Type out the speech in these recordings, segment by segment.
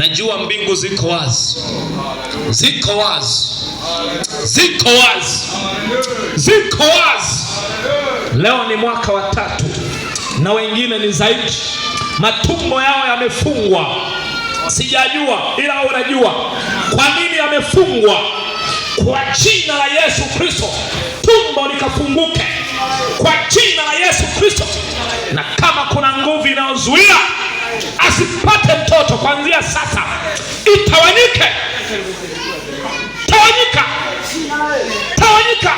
Najua mbingu ziko wazi, ziko wazi, ziko wazi, ziko wazi. Leo ni mwaka wa 3 na wengine ni zaidi. Matumbo yao yamefungwa. Sijajua ila unajua kwa nini yamefungwa. Kwa jina la Yesu Kristo tumbo likafunguke kwa jina la Yesu Kristo. Na kama kuna nguvu inayozuia asipate mtoto, kuanzia sasa itawanyike. Tawanyika, tawanyika.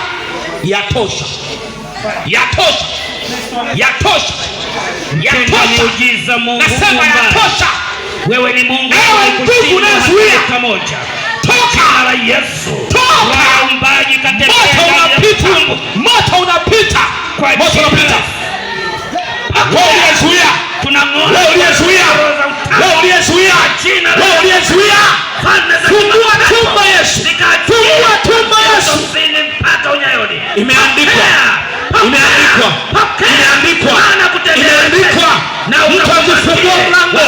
Yatosha, yatosha, yatosha, yatosha. Nasema yatosha. Wewe ni Mungu pamoja. Toka la Yesu. Toka. Waumbaji katembea. Moto unapita. Moto unapita. Wewe uliyezuia. Tunang'oa. Wewe uliyezuia. Wewe uliyezuia. Wewe uliyezuia. Fungua tumbo Yesu. Fungua tumbo Yesu. Mpaka unyayoni. Imeandikwa. Imeandikwa. Imeandikwa. Imeandikwa. Na utafungua mlango.